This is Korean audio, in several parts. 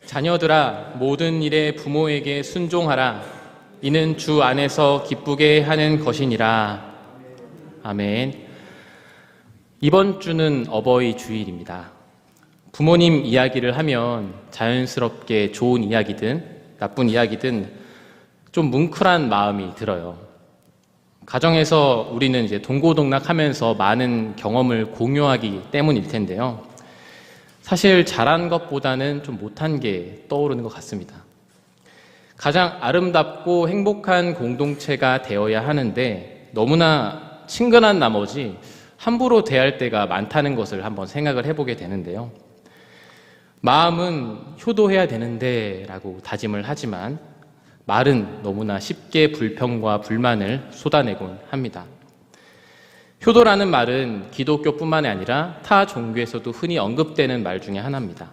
자녀들아, 모든 일에 부모에게 순종하라. 이는 주 안에서 기쁘게 하는 것이니라. 아멘. 이번 주는 어버이 주일입니다. 부모님 이야기를 하면 자연스럽게 좋은 이야기든 나쁜 이야기든 좀 뭉클한 마음이 들어요. 가정에서 우리는 이제 동고동락하면서 많은 경험을 공유하기 때문일 텐데요. 사실 잘한 것보다는 좀 못한 게 떠오르는 것 같습니다. 가장 아름답고 행복한 공동체가 되어야 하는데 너무나 친근한 나머지 함부로 대할 때가 많다는 것을 한번 생각을 해보게 되는데요. 마음은 효도해야 되는데 라고 다짐을 하지만 말은 너무나 쉽게 불평과 불만을 쏟아내곤 합니다. 효도라는 말은 기독교뿐만이 아니라 타 종교에서도 흔히 언급되는 말 중에 하나입니다.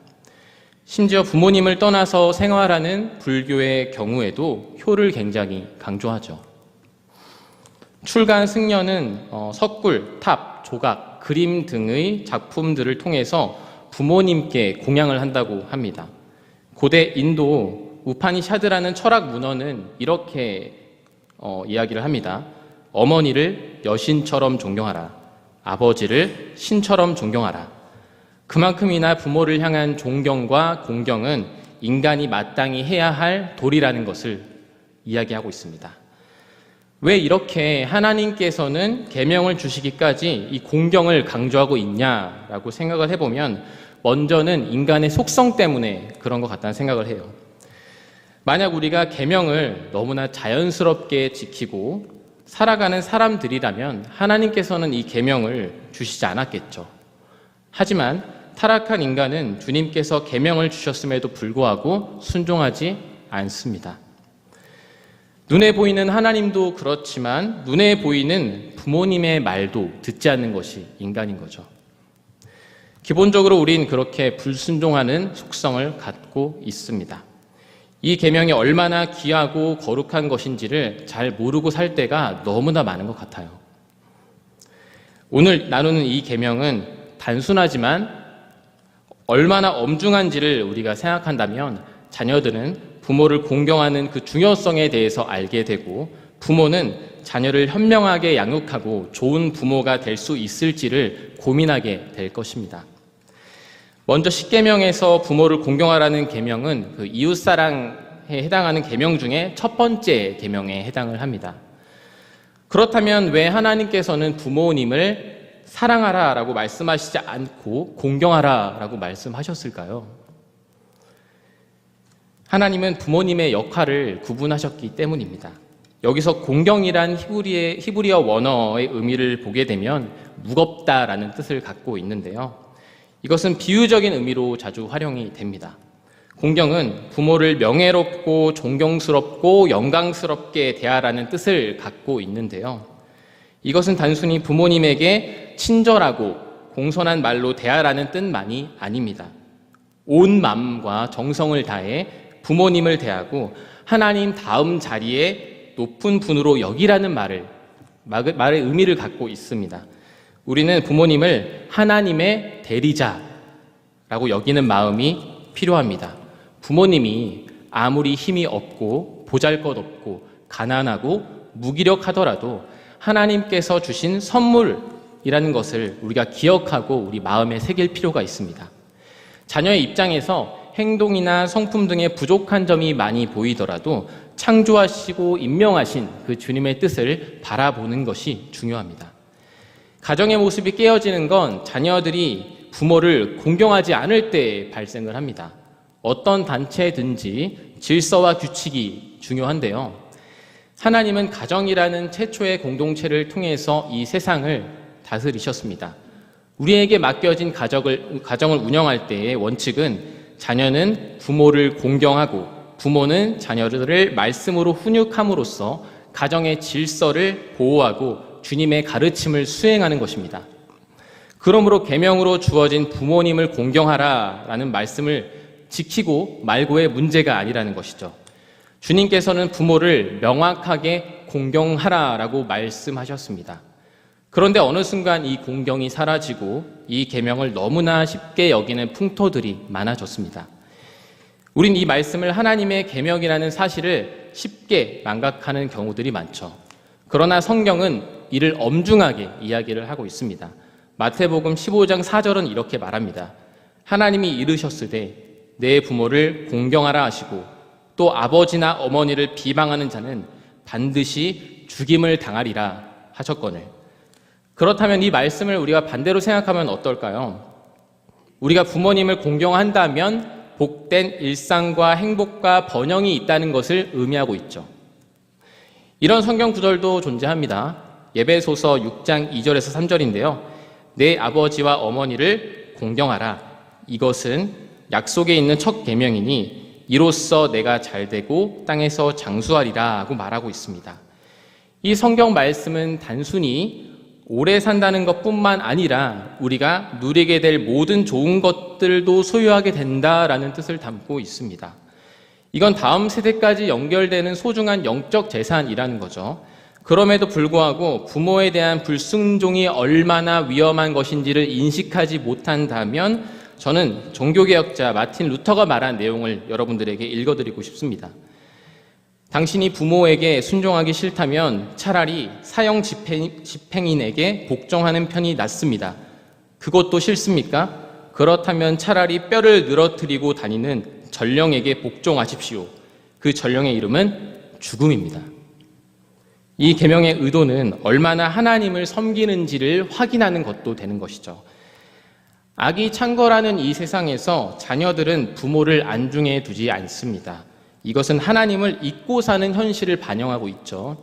심지어 부모님을 떠나서 생활하는 불교의 경우에도 효를 굉장히 강조하죠. 출간 승려는 석굴, 탑, 조각, 그림 등의 작품들을 통해서 부모님께 공양을 한다고 합니다. 고대 인도 우파니샤드라는 철학 문헌은 이렇게 이야기를 합니다. 어머니를 여신처럼 존경하라. 아버지를 신처럼 존경하라. 그만큼이나 부모를 향한 존경과 공경은 인간이 마땅히 해야 할 도리라는 것을 이야기하고 있습니다. 왜 이렇게 하나님께서는 계명을 주시기까지 이 공경을 강조하고 있냐라고 생각을 해보면 먼저는 인간의 속성 때문에 그런 것 같다는 생각을 해요. 만약 우리가 계명을 너무나 자연스럽게 지키고 살아가는 사람들이라면 하나님께서는 이 계명을 주시지 않았겠죠. 하지만 타락한 인간은 주님께서 계명을 주셨음에도 불구하고 순종하지 않습니다. 눈에 보이는 하나님도 그렇지만 눈에 보이는 부모님의 말도 듣지 않는 것이 인간인 거죠. 기본적으로 우린 그렇게 불순종하는 속성을 갖고 있습니다. 이 계명이 얼마나 귀하고 거룩한 것인지를 잘 모르고 살 때가 너무나 많은 것 같아요. 오늘 나누는 이 계명은 단순하지만 얼마나 엄중한지를 우리가 생각한다면 자녀들은 부모를 공경하는 그 중요성에 대해서 알게 되고 부모는 자녀를 현명하게 양육하고 좋은 부모가 될 수 있을지를 고민하게 될 것입니다. 먼저 십계명에서 부모를 공경하라는 계명은 그 이웃사랑에 해당하는 계명 중에 첫 번째 계명에 해당을 합니다. 그렇다면 왜 하나님께서는 부모님을 사랑하라라고 말씀하시지 않고 공경하라라고 말씀하셨을까요? 하나님은 부모님의 역할을 구분하셨기 때문입니다. 여기서 공경이란 히브리어 원어의 의미를 보게 되면 무겁다라는 뜻을 갖고 있는데요. 이것은 비유적인 의미로 자주 활용이 됩니다. 공경은 부모를 명예롭고 존경스럽고 영광스럽게 대하라는 뜻을 갖고 있는데요. 이것은 단순히 부모님에게 친절하고 공손한 말로 대하라는 뜻만이 아닙니다. 온 마음과 정성을 다해 부모님을 대하고 하나님 다음 자리에 높은 분으로 여기라는 말의 의미를 갖고 있습니다. 우리는 부모님을 하나님의 대리자라고 여기는 마음이 필요합니다. 부모님이 아무리 힘이 없고 보잘것없고 가난하고 무기력하더라도 하나님께서 주신 선물이라는 것을 우리가 기억하고 우리 마음에 새길 필요가 있습니다. 자녀의 입장에서 행동이나 성품 등의 부족한 점이 많이 보이더라도 창조하시고 임명하신 그 주님의 뜻을 바라보는 것이 중요합니다. 가정의 모습이 깨어지는 건 자녀들이 부모를 공경하지 않을 때 발생을 합니다. 어떤 단체든지 질서와 규칙이 중요한데요. 하나님은 가정이라는 최초의 공동체를 통해서 이 세상을 다스리셨습니다. 우리에게 맡겨진 가정을 운영할 때의 원칙은 자녀는 부모를 공경하고 부모는 자녀들을 말씀으로 훈육함으로써 가정의 질서를 보호하고 주님의 가르침을 수행하는 것입니다. 그러므로 계명으로 주어진 부모님을 공경하라라는 말씀을 지키고 말고의 문제가 아니라는 것이죠. 주님께서는 부모를 명확하게 공경하라라고 말씀하셨습니다. 그런데 어느 순간 이 공경이 사라지고 이 계명을 너무나 쉽게 여기는 풍토들이 많아졌습니다. 우린 이 말씀을 하나님의 계명이라는 사실을 쉽게 망각하는 경우들이 많죠. 그러나 성경은 이를 엄중하게 이야기를 하고 있습니다. 마태복음 15장 4절은 이렇게 말합니다. 하나님이 이르셨으되 내 부모를 공경하라 하시고 또 아버지나 어머니를 비방하는 자는 반드시 죽임을 당하리라 하셨거늘. 그렇다면 이 말씀을 우리가 반대로 생각하면 어떨까요? 우리가 부모님을 공경한다면 복된 일상과 행복과 번영이 있다는 것을 의미하고 있죠. 이런 성경 구절도 존재합니다. 에베소서 6장 2절에서 3절인데요. 내 아버지와 어머니를 공경하라. 이것은 약속에 있는 첫 계명이니 이로써 내가 잘되고 땅에서 장수하리라 하고 말하고 있습니다. 이 성경 말씀은 단순히 오래 산다는 것뿐만 아니라 우리가 누리게 될 모든 좋은 것들도 소유하게 된다라는 뜻을 담고 있습니다. 이건 다음 세대까지 연결되는 소중한 영적 재산이라는 거죠. 그럼에도 불구하고 부모에 대한 불순종이 얼마나 위험한 것인지를 인식하지 못한다면 저는 종교개혁자 마틴 루터가 말한 내용을 여러분들에게 읽어드리고 싶습니다. 당신이 부모에게 순종하기 싫다면 차라리 사형 집행인에게 복종하는 편이 낫습니다. 그것도 싫습니까? 그렇다면 차라리 뼈를 늘어뜨리고 다니는 전령에게 복종하십시오. 그 전령의 이름은 죽음입니다. 이 계명의 의도는 얼마나 하나님을 섬기는지를 확인하는 것도 되는 것이죠. 악이 창궐하는 이 세상에서 자녀들은 부모를 안중에 두지 않습니다. 이것은 하나님을 잊고 사는 현실을 반영하고 있죠.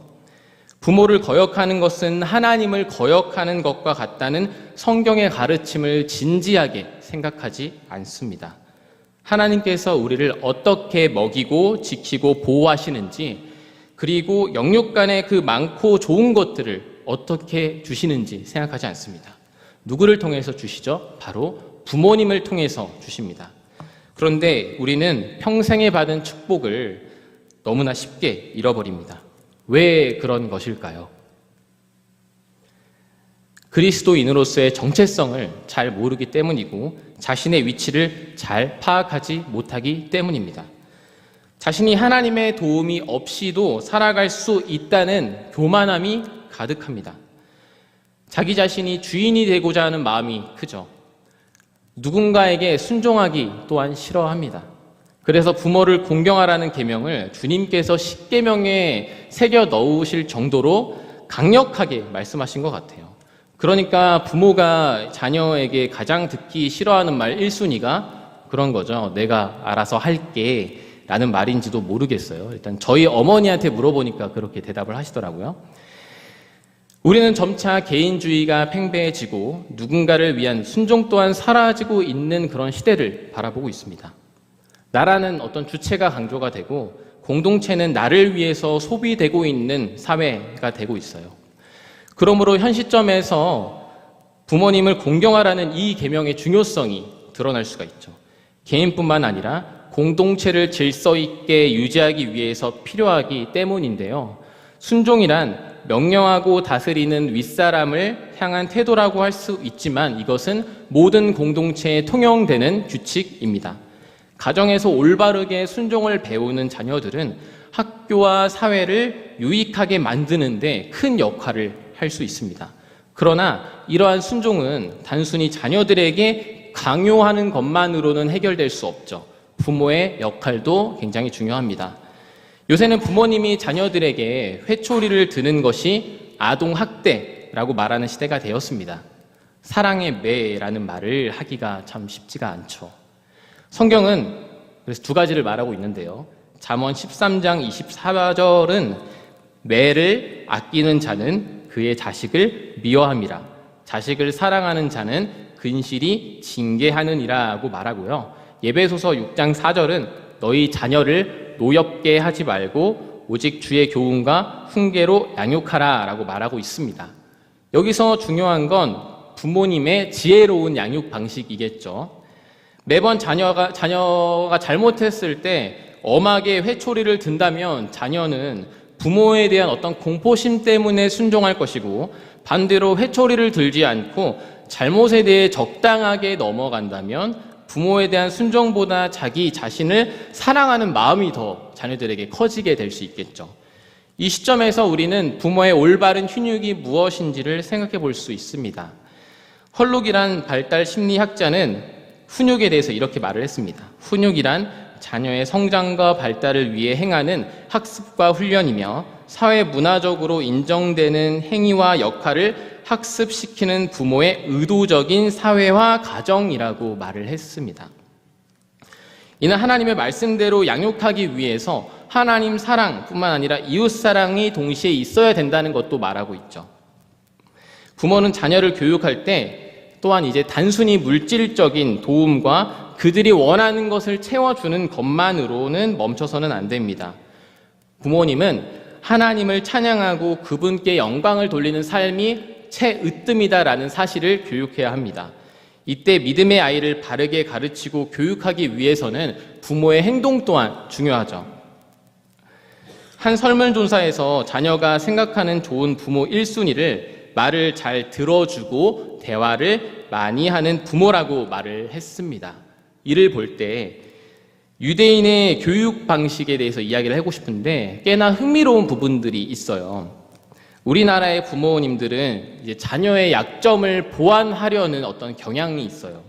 부모를 거역하는 것은 하나님을 거역하는 것과 같다는 성경의 가르침을 진지하게 생각하지 않습니다. 하나님께서 우리를 어떻게 먹이고 지키고 보호하시는지, 그리고 영육 간의 그 많고 좋은 것들을 어떻게 주시는지 생각하지 않습니다. 누구를 통해서 주시죠? 바로 부모님을 통해서 주십니다. 그런데 우리는 평생에 받은 축복을 너무나 쉽게 잃어버립니다. 왜 그런 것일까요? 그리스도인으로서의 정체성을 잘 모르기 때문이고 자신의 위치를 잘 파악하지 못하기 때문입니다. 자신이 하나님의 도움이 없이도 살아갈 수 있다는 교만함이 가득합니다. 자기 자신이 주인이 되고자 하는 마음이 크죠. 누군가에게 순종하기 또한 싫어합니다. 그래서 부모를 공경하라는 계명을 주님께서 십계명에 새겨 넣으실 정도로 강력하게 말씀하신 것 같아요. 그러니까 부모가 자녀에게 가장 듣기 싫어하는 말 1순위가 그런 거죠. 내가 알아서 할게 라는 말인지도 모르겠어요. 일단 저희 어머니한테 물어보니까 그렇게 대답을 하시더라고요. 우리는 점차 개인주의가 팽배해지고 누군가를 위한 순종 또한 사라지고 있는 그런 시대를 바라보고 있습니다. 나라는 어떤 주체가 강조가 되고 공동체는 나를 위해서 소비되고 있는 사회가 되고 있어요. 그러므로 현 시점에서 부모님을 공경하라는 이 계명의 중요성이 드러날 수가 있죠. 개인뿐만 아니라 공동체를 질서 있게 유지하기 위해서 필요하기 때문인데요. 순종이란 명령하고 다스리는 윗사람을 향한 태도라고 할 수 있지만 이것은 모든 공동체에 통용되는 규칙입니다. 가정에서 올바르게 순종을 배우는 자녀들은 학교와 사회를 유익하게 만드는데 큰 역할을 할 수 있습니다. 그러나 이러한 순종은 단순히 자녀들에게 강요하는 것만으로는 해결될 수 없죠. 부모의 역할도 굉장히 중요합니다. 요새는 부모님이 자녀들에게 회초리를 드는 것이 아동학대라고 말하는 시대가 되었습니다. 사랑의 매라는 말을 하기가 참 쉽지가 않죠. 성경은 그래서 두 가지를 말하고 있는데요. 잠언 13장 24절은 매를 아끼는 자는 그의 자식을 미워함이라. 자식을 사랑하는 자는 근실이 징계하느니라고 말하고요. 에베소서 6장 4절은 너희 자녀를 노엽게 하지 말고 오직 주의 교훈과 훈계로 양육하라 라고 말하고 있습니다. 여기서 중요한 건 부모님의 지혜로운 양육 방식이겠죠. 매번 자녀가 잘못했을 때 엄하게 회초리를 든다면 자녀는 부모에 대한 어떤 공포심 때문에 순종할 것이고, 반대로 회초리를 들지 않고 잘못에 대해 적당하게 넘어간다면 부모에 대한 순종보다 자기 자신을 사랑하는 마음이 더 자녀들에게 커지게 될 수 있겠죠. 이 시점에서 우리는 부모의 올바른 훈육이 무엇인지를 생각해 볼 수 있습니다. 헐룩이란 발달 심리학자는 훈육에 대해서 이렇게 말을 했습니다. 훈육이란 자녀의 성장과 발달을 위해 행하는 학습과 훈련이며 사회 문화적으로 인정되는 행위와 역할을 학습시키는 부모의 의도적인 사회화 과정이라고 말을 했습니다. 이는 하나님의 말씀대로 양육하기 위해서 하나님 사랑뿐만 아니라 이웃 사랑이 동시에 있어야 된다는 것도 말하고 있죠. 부모는 자녀를 교육할 때 또한 이제 단순히 물질적인 도움과 그들이 원하는 것을 채워주는 것만으로는 멈춰서는 안 됩니다. 부모님은 하나님을 찬양하고 그분께 영광을 돌리는 삶이 최으뜸이다라는 사실을 교육해야 합니다. 이때 믿음의 아이를 바르게 가르치고 교육하기 위해서는 부모의 행동 또한 중요하죠. 한 설문조사에서 자녀가 생각하는 좋은 부모 1순위를 말을 잘 들어주고 대화를 많이 하는 부모라고 말을 했습니다. 이를 볼 때 유대인의 교육 방식에 대해서 이야기를 하고 싶은데 꽤나 흥미로운 부분들이 있어요. 우리나라의 부모님들은 이제 자녀의 약점을 보완하려는 어떤 경향이 있어요.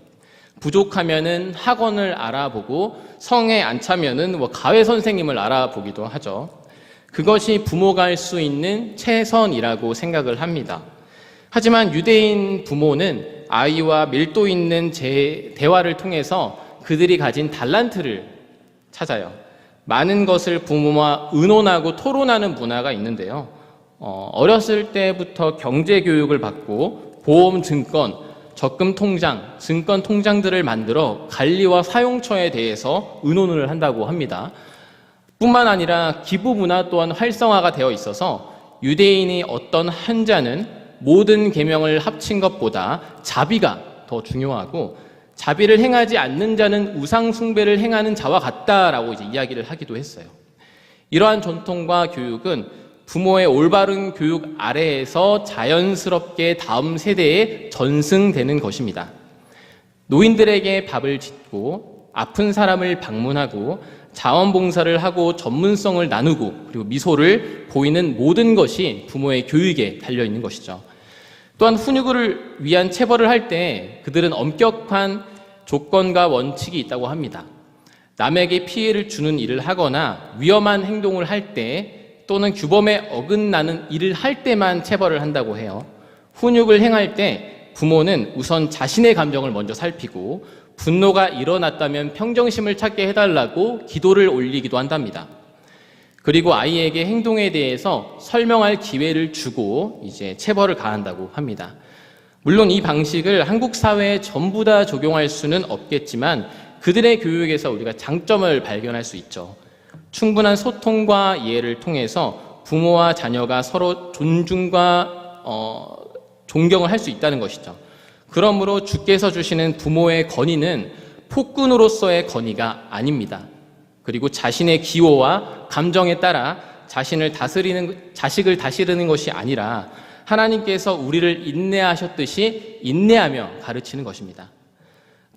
부족하면은 학원을 알아보고 성에 안 차면은 가외 선생님을 알아보기도 하죠. 그것이 부모가 할 수 있는 최선이라고 생각을 합니다. 하지만 유대인 부모는 아이와 밀도 있는 대화를 통해서 그들이 가진 달란트를 찾아요. 많은 것을 부모와 의논하고 토론하는 문화가 있는데요. 어렸을 때부터 경제 교육을 받고 보험, 증권, 적금 통장, 증권 통장들을 만들어 관리와 사용처에 대해서 의논을 한다고 합니다. 뿐만 아니라 기부 문화 또한 활성화가 되어 있어서 유대인이 어떤 한 자는 모든 계명을 합친 것보다 자비가 더 중요하고 자비를 행하지 않는 자는 우상 숭배를 행하는 자와 같다라고 이제 이야기를 하기도 했어요. 이러한 전통과 교육은 부모의 올바른 교육 아래에서 자연스럽게 다음 세대에 전승되는 것입니다. 노인들에게 밥을 짓고 아픈 사람을 방문하고 자원봉사를 하고 전문성을 나누고 그리고 미소를 보이는 모든 것이 부모의 교육에 달려있는 것이죠. 또한 훈육을 위한 체벌을 할 때 그들은 엄격한 조건과 원칙이 있다고 합니다. 남에게 피해를 주는 일을 하거나 위험한 행동을 할 때 또는 규범에 어긋나는 일을 할 때만 체벌을 한다고 해요. 훈육을 행할 때 부모는 우선 자신의 감정을 먼저 살피고 분노가 일어났다면 평정심을 찾게 해달라고 기도를 올리기도 한답니다. 그리고 아이에게 행동에 대해서 설명할 기회를 주고 이제 체벌을 가한다고 합니다. 물론 이 방식을 한국 사회에 전부 다 적용할 수는 없겠지만 그들의 교육에서 우리가 장점을 발견할 수 있죠. 충분한 소통과 이해를 통해서 부모와 자녀가 서로 존중과 존경을 할 수 있다는 것이죠. 그러므로 주께서 주시는 부모의 건의는 폭군으로서의 건의가 아닙니다. 그리고 자신의 기호와 감정에 따라 자식을 다스리는 것이 아니라 하나님께서 우리를 인내하셨듯이 인내하며 가르치는 것입니다.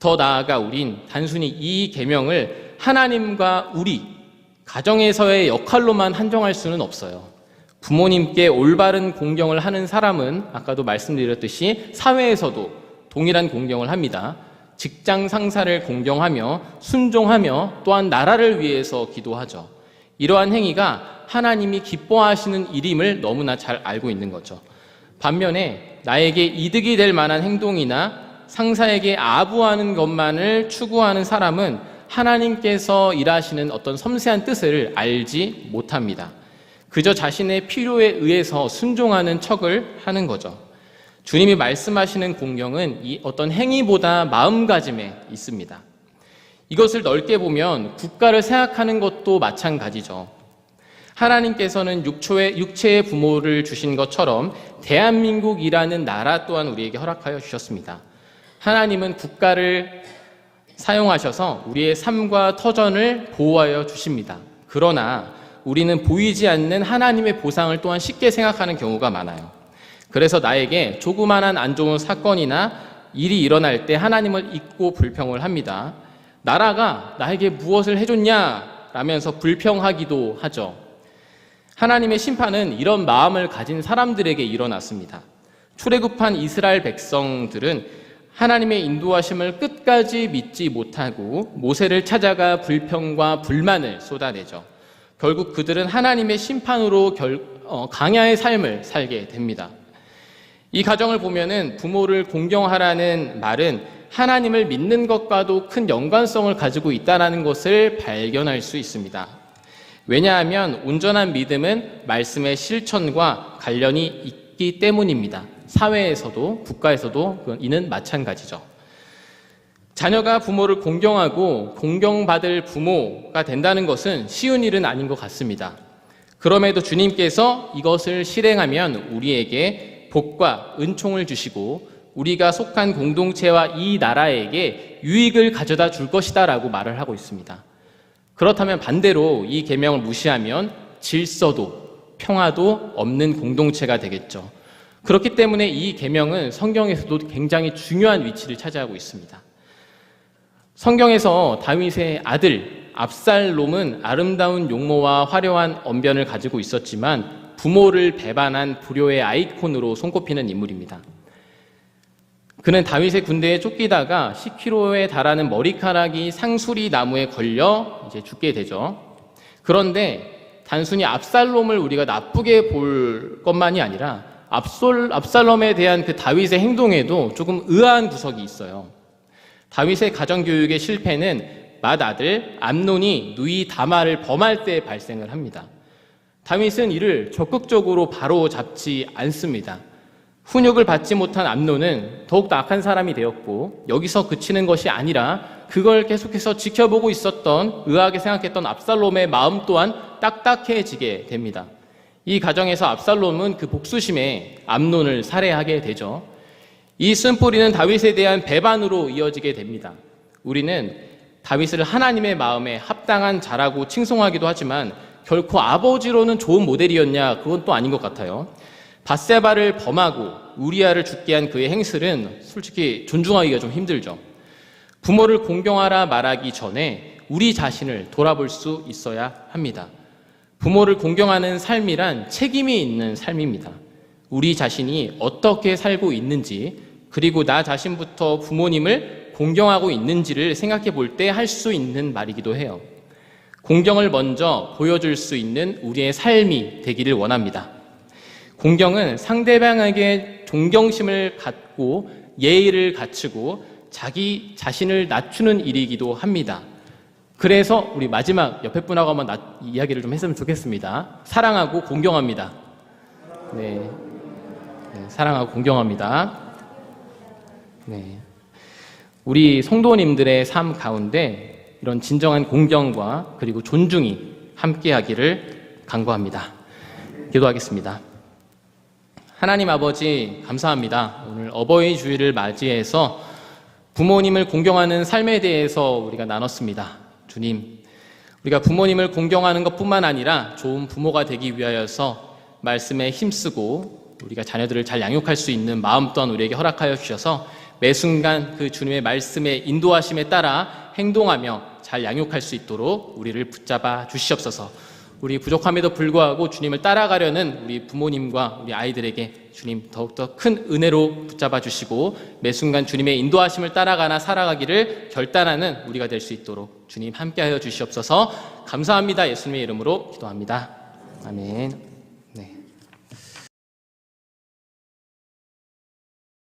더 나아가 우린 단순히 이 계명을 하나님과 우리 가정에서의 역할로만 한정할 수는 없어요. 부모님께 올바른 공경을 하는 사람은 아까도 말씀드렸듯이 사회에서도 동일한 공경을 합니다. 직장 상사를 공경하며 순종하며 또한 나라를 위해서 기도하죠. 이러한 행위가 하나님이 기뻐하시는 일임을 너무나 잘 알고 있는 거죠. 반면에 나에게 이득이 될 만한 행동이나 상사에게 아부하는 것만을 추구하는 사람은 하나님께서 일하시는 어떤 섬세한 뜻을 알지 못합니다. 그저 자신의 필요에 의해서 순종하는 척을 하는 거죠. 주님이 말씀하시는 공경은 이 어떤 행위보다 마음가짐에 있습니다. 이것을 넓게 보면 국가를 생각하는 것도 마찬가지죠. 하나님께서는 육체의 부모를 주신 것처럼 대한민국이라는 나라 또한 우리에게 허락하여 주셨습니다. 하나님은 국가를 사용하셔서 우리의 삶과 터전을 보호하여 주십니다. 그러나 우리는 보이지 않는 하나님의 보상을 또한 쉽게 생각하는 경우가 많아요. 그래서 나에게 조그마한 안 좋은 사건이나 일이 일어날 때 하나님을 잊고 불평을 합니다. 나라가 나에게 무엇을 해줬냐? 라면서 불평하기도 하죠. 하나님의 심판은 이런 마음을 가진 사람들에게 일어났습니다. 출애굽한 이스라엘 백성들은 하나님의 인도하심을 끝까지 믿지 못하고 모세를 찾아가 불평과 불만을 쏟아내죠. 결국 그들은 하나님의 심판으로 강야의 삶을 살게 됩니다. 이 가정을 보면은 부모를 공경하라는 말은 하나님을 믿는 것과도 큰 연관성을 가지고 있다는 것을 발견할 수 있습니다. 왜냐하면 온전한 믿음은 말씀의 실천과 관련이 있기 때문입니다. 사회에서도 국가에서도 이는 마찬가지죠. 자녀가 부모를 공경하고 공경받을 부모가 된다는 것은 쉬운 일은 아닌 것 같습니다. 그럼에도 주님께서 이것을 실행하면 우리에게 복과 은총을 주시고 우리가 속한 공동체와 이 나라에게 유익을 가져다 줄 것이다 라고 말을 하고 있습니다. 그렇다면 반대로 이 계명을 무시하면 질서도 평화도 없는 공동체가 되겠죠. 그렇기 때문에 이 계명은 성경에서도 굉장히 중요한 위치를 차지하고 있습니다. 성경에서 다윗의 아들 압살롬은 아름다운 용모와 화려한 언변을 가지고 있었지만 부모를 배반한 불효의 아이콘으로 손꼽히는 인물입니다. 그는 다윗의 군대에 쫓기다가 10kg에 달하는 머리카락이 상수리 나무에 걸려 이제 죽게 되죠. 그런데 단순히 압살롬을 우리가 나쁘게 볼 것만이 아니라 압살롬에 대한 그 다윗의 행동에도 조금 의아한 구석이 있어요. 다윗의 가정교육의 실패는 맏아들 암논이 누이 다말을 범할 때 발생을 합니다. 다윗은 이를 적극적으로 바로 잡지 않습니다. 훈육을 받지 못한 암논은 더욱더 악한 사람이 되었고 여기서 그치는 것이 아니라 그걸 계속해서 지켜보고 있었던 의아하게 생각했던 압살롬의 마음 또한 딱딱해지게 됩니다. 이 과정에서 압살롬은 그 복수심에 암논을 살해하게 되죠. 이 쓴뿌리는 다윗에 대한 배반으로 이어지게 됩니다. 우리는 다윗을 하나님의 마음에 합당한 자라고 칭송하기도 하지만 결코 아버지로는 좋은 모델이었냐? 그건 또 아닌 것 같아요. 밧세바를 범하고 우리아를 죽게 한 그의 행실은 솔직히 존중하기가 좀 힘들죠. 부모를 공경하라 말하기 전에 우리 자신을 돌아볼 수 있어야 합니다. 부모를 공경하는 삶이란 책임이 있는 삶입니다. 우리 자신이 어떻게 살고 있는지 그리고 나 자신부터 부모님을 공경하고 있는지를 생각해 볼 때 할 수 있는 말이기도 해요. 공경을 먼저 보여줄 수 있는 우리의 삶이 되기를 원합니다. 공경은 상대방에게 존경심을 갖고 예의를 갖추고 자기 자신을 낮추는 일이기도 합니다. 그래서 우리 마지막 옆에 분하고 한번 이야기를 좀 했으면 좋겠습니다. 사랑하고 공경합니다. 네, 사랑하고 공경합니다. 네, 우리 성도님들의 삶 가운데 이런 진정한 공경과 그리고 존중이 함께하기를 간구합니다. 기도하겠습니다. 하나님 아버지 감사합니다. 오늘 어버이 주일을 맞이해서 부모님을 공경하는 삶에 대해서 우리가 나눴습니다. 주님, 우리가 부모님을 공경하는 것뿐만 아니라 좋은 부모가 되기 위하여서 말씀에 힘쓰고 우리가 자녀들을 잘 양육할 수 있는 마음 또한 우리에게 허락하여 주셔서 매 순간 그 주님의 말씀에 인도하심에 따라 행동하며 잘 양육할 수 있도록 우리를 붙잡아 주시옵소서. 우리 부족함에도 불구하고 주님을 따라가려는 우리 부모님과 우리 아이들에게 주님 더욱더 큰 은혜로 붙잡아 주시고 매 순간 주님의 인도하심을 따라가나 살아가기를 결단하는 우리가 될 수 있도록 주님 함께하여 주시옵소서. 감사합니다. 예수님의 이름으로 기도합니다. 아멘.